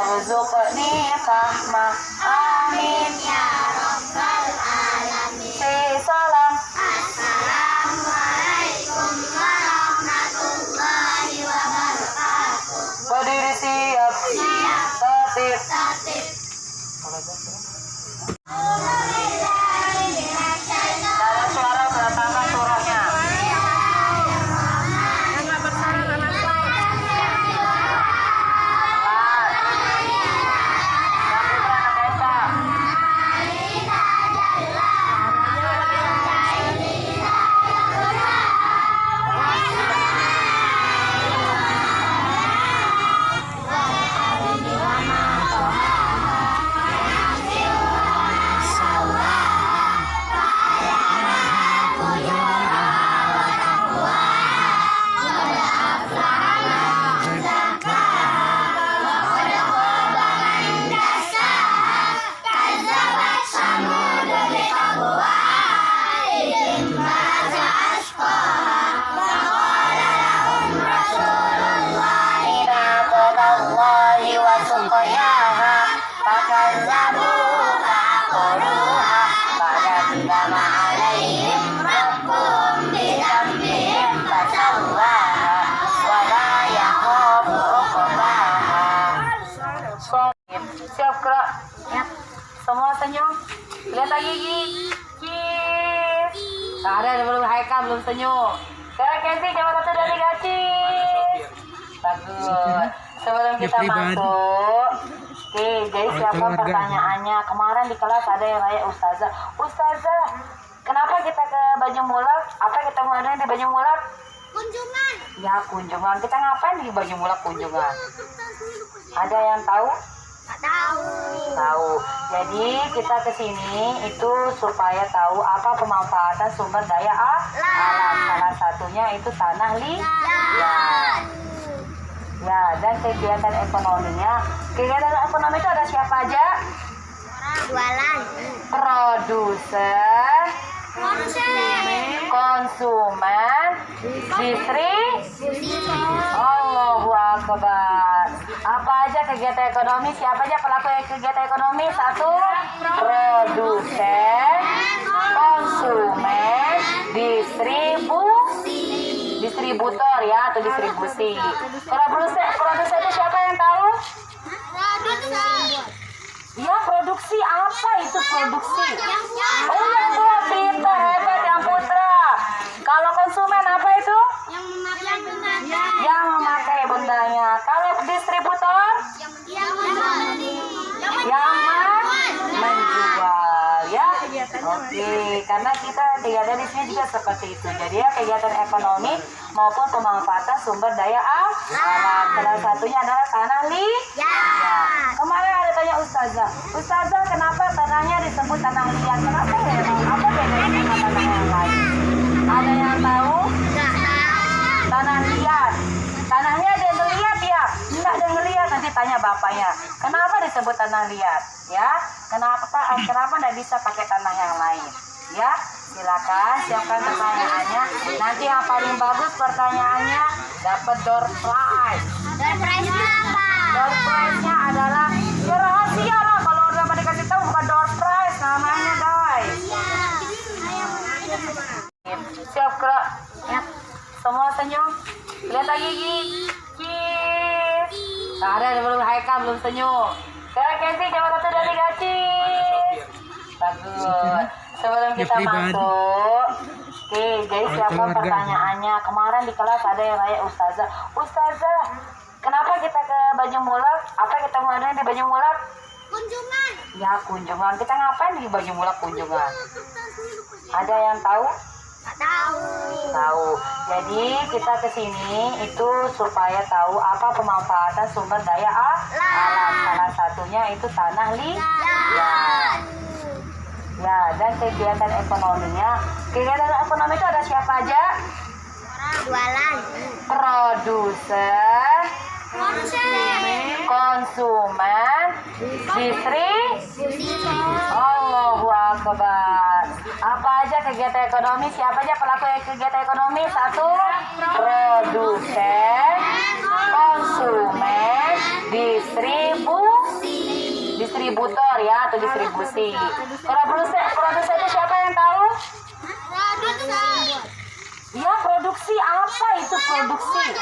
warzuqni fahma. Amin ya rabbal alamin. Salam. Assalamualaikum warahmatullahi wabarakatuh. Berdiri siap. Tatip. Dalam suara berantakan surahnya. Siap gerak. Semua senyum. Lihat lagi gigi. Cheese. Nah, ada belum Haikal belum senyum. Sekarang Kenzi coba satu dari Gacis. Bagus. Sebelum kita masuk. Oke, jadi siapa pertanyaannya? Kemarin di kelas ada yang nanya Ustazah. Ustazah, kenapa kita ke Banyumulak? Apa kita ngadain di Banyumulak? Kunjungan. Ya, kunjungan. Kita ngapain di Banyumulak kunjungan? Ada yang tahu? Nggak tahu. Tahu. Jadi kita ke sini itu supaya tahu apa pemanfaatan sumber daya alam. Salah satunya itu tanah liat. Ya, dan kegiatan ekonominya. Kegiatan ekonomi itu ada siapa aja? Jualan. Produsen, konsumen, distribusi. Allahu Akbar. Apa aja kegiatan ekonomi? Siapa aja pelaku kegiatan ekonomi? Satu, produsen, konsumen, distributor ya atau distribusi. Produsen itu siapa yang tahu? Ya, produksi apa itu produksi? Oh, yang buat pintar, hebat yang putra. Kalau konsumen apa itu? Yang memakai bendanya. Kalau distributor? Yang menjual ya. Oke, karena kita kegiatan di sini juga seperti itu. Jadi ya kegiatan ekonomi maupun pemanfaatan sumber daya alam. Salah satunya adalah tanah liat. Kemarin ada tanya Ustazah, Ustazah kenapa tanahnya disebut tanah liat? Kenapa ya? Apa bedanya dengan tanah yang lain? Ada yang tahu? Tanah liat. Tanahnya ada yang lihat ya? Enggak ada yang lihat, nanti tanya bapaknya. Kenapa disebut tanah liat? Ya, kenapa enggak bisa pakai tanah yang lain? Ya, silakan siapkan pertanyaannya. Nanti yang paling bagus pertanyaannya dapat door prize. Door prize-nya apa? Door prize-nya adalah ya rahasia lah, kalau udah pada dikasih tahu bukan door prize namanya, guys. Siap gerak. Semua senyum. Lihat lagi gigi. Cheese. Nah, ada belum Haikal belum senyum. Sekarang Kenzi coba satu dari Gacis. Bagus. Sebelum kita masuk. Oke, jadi siapa pertanyaannya? Kemarin di kelas ada yang nanya Ustazah. Ustazah, kenapa kita ke Banyumulak? Apa kita ngadain di Banyumulak? Kunjungan. Ya, kunjungan. Kita ngapain di Banyumulak kunjungan? Ada yang tahu? Nggak tahu. Tahu. Jadi kita ke sini itu supaya tahu apa pemanfaatan sumber daya alam. Salah satunya itu tanah liat. Ya, dan kegiatan ekonominya. Kegiatan ekonomi itu ada siapa aja? Jualan. Produsen, konsumen, distribusi. Allahu Akbar. Apa aja kegiatan ekonomi? Siapa aja pelaku kegiatan ekonomi? Satu, produsen, konsumen, distribusi. distributor ya atau distribusi. Produsen itu siapa yang tahu? Ya, produksi. Apa itu produksi?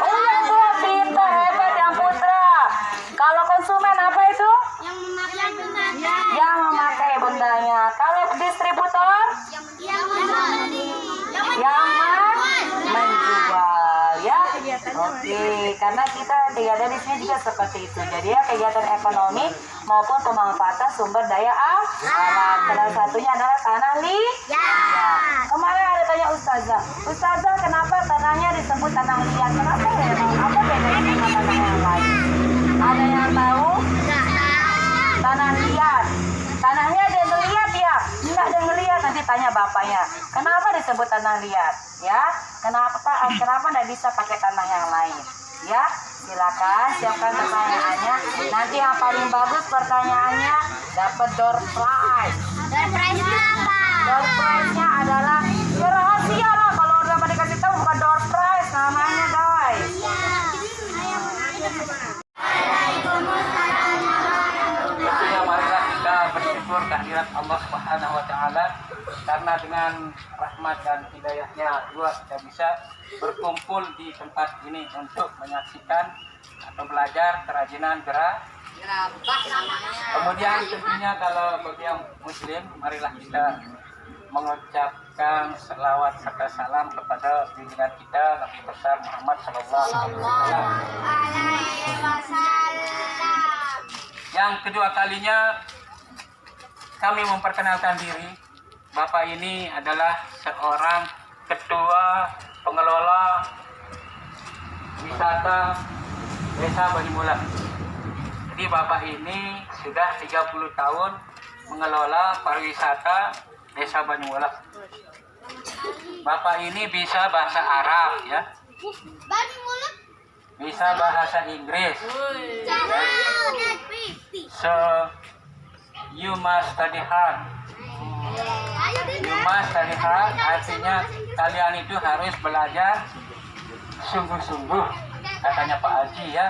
Oh, yang buat, pintar, hebat yang putra. Kalau konsumen apa itu? Yang memakai bendanya. Kalau distributor? Yang menjual ya. Oke, karena kita kegiatan di sini juga seperti itu. Jadi ya kegiatan ekonomi maupun pemanfaatan sumber daya alam. Salah satunya adalah tanah liat. Kemarin ada tanya Ustazah, kenapa tanahnya disebut tanah liat? Kenapa ya? Apa bedanya sama tanah yang lain? Ada yang tahu? Tanah liat. Tanahnya ada yang lihat ya? Enggak ada yang lihat, nanti tanya bapaknya. Kenapa disebut tanah liat? Ya, kenapa enggak bisa pakai tanah yang lain? Ya, silakan siapkan pertanyaannya. Nanti yang paling bagus pertanyaannya dapat door prize. Door prize-nya adalah rahasia lah, kalau udah dikasih tahu bukan door prize namanya, guys. Tentunya marilah kita bersyukur kehadirat Allah Subhanahu wa taala, karena dengan rahmat dan hidayahnya kita bisa berkumpul di tempat ini untuk menyaksikan atau belajar kerajinan gerabah. Kemudian tentunya kalau bagi yang muslim, marilah kita mengucapkan selawat serta salam kepada junjungan kita Nabi besar Muhammad sallallahu alaihi wasallam. Yang kedua kalinya kami memperkenalkan diri. Bapak ini adalah seorang ketua pengelola wisata Desa Banyumula. Jadi Bapak ini sudah 30 tahun mengelola pariwisata Desa Banyumula. Bapak ini bisa bahasa Arab ya. Bisa bahasa Inggris. So you must study hard. You must study hard artinya kalian itu harus belajar sungguh-sungguh, katanya Pak Haji ya.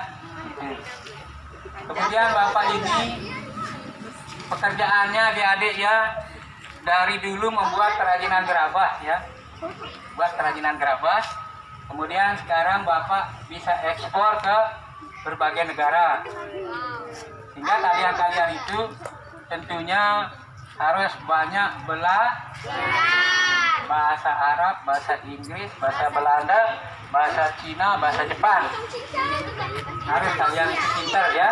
Kemudian Bapak ini pekerjaannya adik-adik ya, dari dulu membuat kerajinan gerabah ya. Buat kerajinan gerabah. Kemudian sekarang Bapak bisa ekspor ke berbagai negara. Sehingga kalian-kalian itu tentunya harus banyak belajar bahasa Arab, bahasa Inggris, bahasa Belanda, bahasa Cina, bahasa Jepang. Harus kalian pintar ya.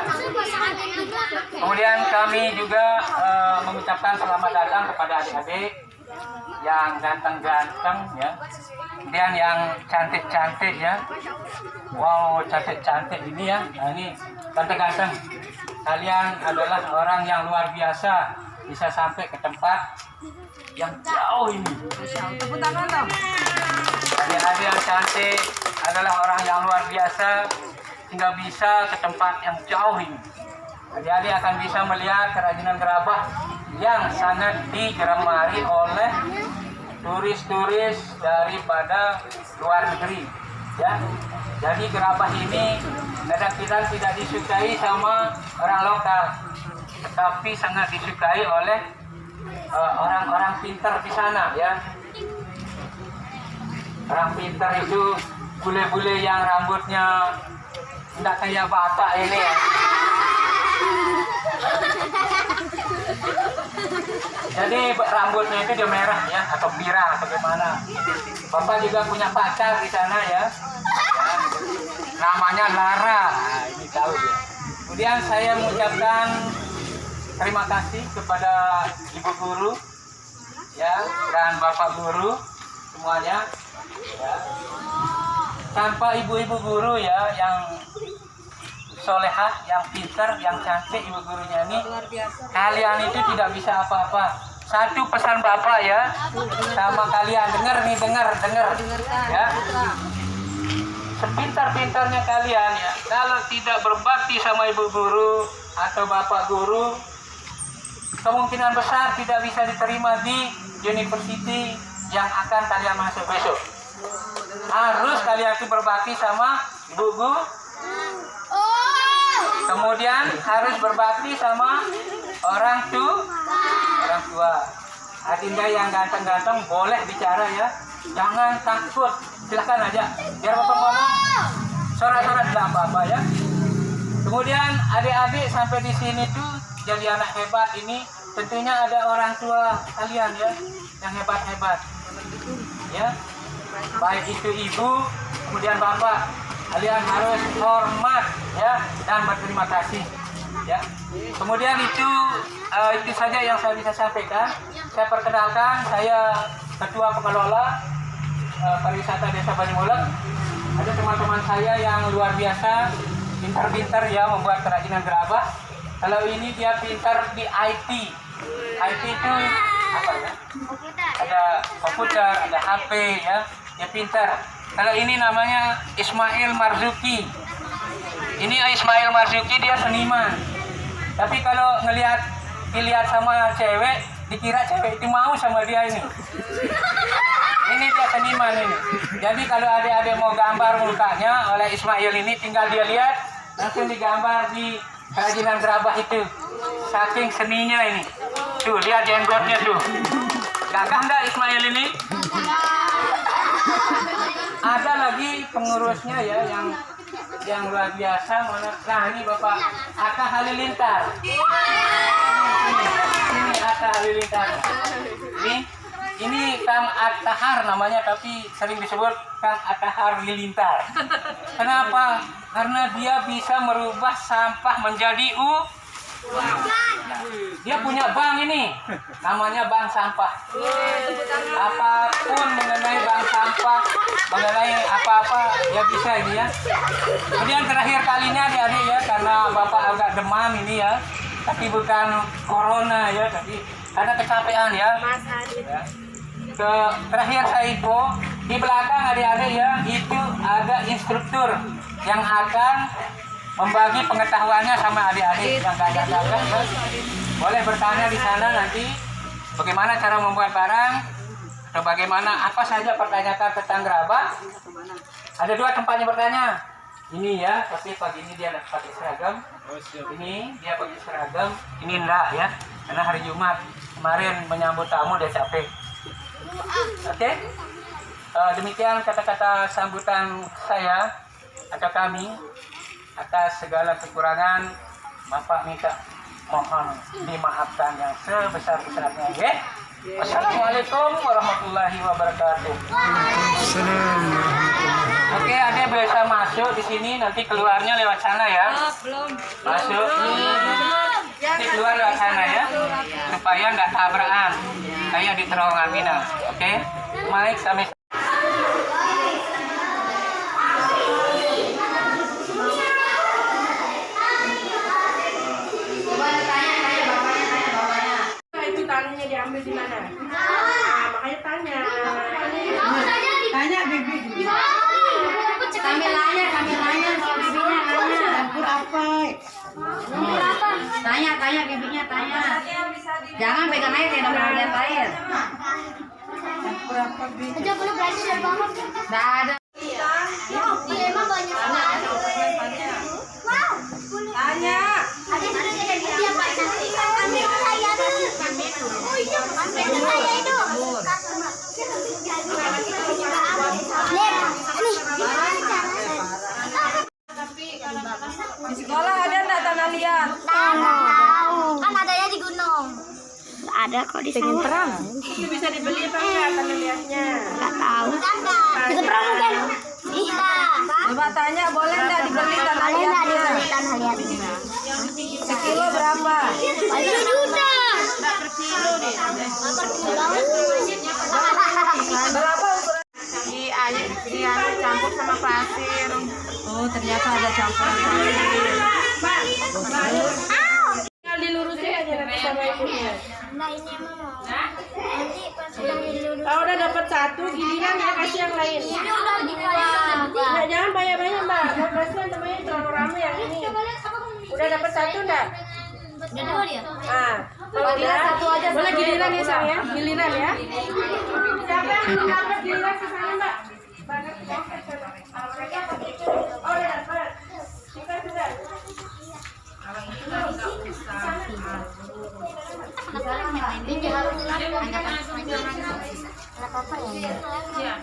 Kemudian kami juga mengucapkan selamat datang kepada adik-adik yang ganteng-ganteng ya. Kemudian yang cantik-cantik ya. Wow, cantik-cantik ini ya. Nah, ini ganteng-ganteng. Kalian adalah orang yang luar biasa, bisa sampai ke tempat yang jauh ini. Tepuk tangan dong. Adik-adik yang cantik adalah orang yang luar biasa, hingga bisa ke tempat yang jauh ini. Adik-adik akan bisa melihat kerajinan gerabah yang sangat digemari oleh turis-turis daripada luar negeri ya. Jadi gerabah ini kadang-kadang tidak disukai sama orang lokal, tetapi sangat disukai oleh orang-orang pintar di sana ya. Orang pintar itu bule-bule yang rambutnya tidak kayak bapak ini ya. Jadi rambutnya itu dia merah ya, atau pirang atau gimana. Bapak juga punya pacar di sana ya. Namanya Lara. Nah, ini tahu ya. Kemudian saya mengucapkan terima kasih kepada Ibu Guru ya, dan Bapak Guru semuanya ya. Tanpa ibu-ibu guru ya yang solehah, yang pintar, yang cantik, ibu gurunya ini, kalian itu tidak bisa apa-apa. Satu pesan Bapak ya sama kalian, dengar ya. Sepintar-pintarnya kalian ya, kalau tidak berbakti sama ibu guru atau bapak guru, kemungkinan besar tidak bisa diterima di university yang akan kalian masuk besok. Harus kalian itu berbakti sama ibu guru Kemudian harus berbakti sama orang tua. Adinda yang ganteng-ganteng boleh bicara ya. Jangan takut. Silahkan aja. Biar Bapak ngomong. Sorak-sorak tidak apa-apa ya. Kemudian adik-adik sampai di sini tuh jadi anak hebat ini tentunya ada orang tua kalian ya yang hebat-hebat. Ya. Baik itu ibu, kemudian bapak. Kalian harus hormat ya dan berterima kasih ya. Kemudian itu saja yang saya bisa sampaikan. Saya perkenalkan, saya ketua pengelola pariwisata Desa Banyumulek. Ada teman-teman saya yang luar biasa, pintar-pintar ya membuat kerajinan gerabah. Kalau ini dia pintar di IT. IT itu apa ya? Ada komputer, ada HP ya. Dia pintar. Kalau ini namanya Ismail Marzuki. Ini Ismail Marzuki, dia seniman. Tapi kalau dilihat sama cewek, dikira cewek itu mau sama dia ini. Ini dia seniman ini. Jadi kalau adik-adik mau gambar mukanya oleh Ismail ini, tinggal dia lihat, langsung digambar di kerajinan gerabah itu. Saking seninya ini. Tuh, lihat jenggotnya tuh. Gagah nggak Ismail ini? Ada lagi pengurusnya ya yang luar biasa. Nah ini Bapak Atta Halilintar. Ini Atta Halilintar. Ini Kang Attahar namanya, tapi sering disebut Kang Attahar Halilintar. Kenapa? Karena dia bisa merubah sampah menjadi dia punya bank ini, namanya bank sampah. Apapun mengenai bank sampah, mengenai apa-apa, ya bisa ini ya. Kemudian terakhir kalinya adik-adik ya, karena Bapak agak demam ini ya, tapi bukan corona ya, tapi karena kecapean ya. Terakhir saya info, di belakang adik-adik ya, itu ada instruktur yang akan membagi pengetahuannya sama adik-adik yang gagah-gagah ya. Boleh bertanya di sana nanti bagaimana cara membuat barang atau bagaimana apa saja pertanyakan tentang gerabah. Ada 2 tempatnya bertanya. Ini ya, tapi pagi ini dia pakai seragam. Ini dia pakai seragam. Ini enggak ya, karena hari Jumat kemarin menyambut tamu dia capek. Oke. Demikian kata-kata sambutan saya atau kami. Atas segala kekurangan, Bapak minta mohon dimaafkan yang sebesar-besarnya ya. Wassalamualaikum warahmatullahi wabarakatuh. Oke, ada bisa masuk di sini, nanti keluarnya lewat sana ya. Masuk. Nanti keluar lewat sana ya, supaya nggak tabrakan kayak di terowongan Minang. Oke, Mike sampai. Tanahnya diambil di mana? Makanya tanya. Tanya bibi. Kami nanya kalau bibinya nanya. Dapur apa? Tanya bibinya tanya. Jangan pegang air kayak dapat lihat air. Dapur apa bibi? Aja belum belajar banget. Enggak ada. Iya, emang banyak banget. Wow. Tanya. Ada dia Pak nanti ambil saya dulu. Oh iya, ambil saya itu. Di sekolah ada enggak tanah liat? Tahu. Kan adanya di gunung. Ada kok di sini. Terang. Itu bisa dibeli apa enggak tanah liatnya? Enggak tahu. Kita perang kan? Bisa. Coba tanya boleh enggak dibeli tanah liatnya? Tanah liat. Sekilo berapa? 1 juta. Berapa ukuran? Di air campur sama pasir. Oh, ternyata ada campuran pasir. Tinggal dilurusin aja nanti sama ibunya. Nah, ini emang mau. Nanti pas udah dilurus. Kalau udah dapat 1, giliran ya kasih yang lain. Ini udah dibayar. Nah, jangan banyak-banyak, Mbak. Mau kasihan temannya terlalu ramai yang ini. Udah dapat 1 enggak? Udah 2 dia. Nah, kalau udah, boleh giliran ya, Sang ya? Giliran ya. Siapa yang belum dapat giliran ke sana, Mbak? Banget ya. Oh, udah dapat. Kita sudah. Ini harus anggap apa ya?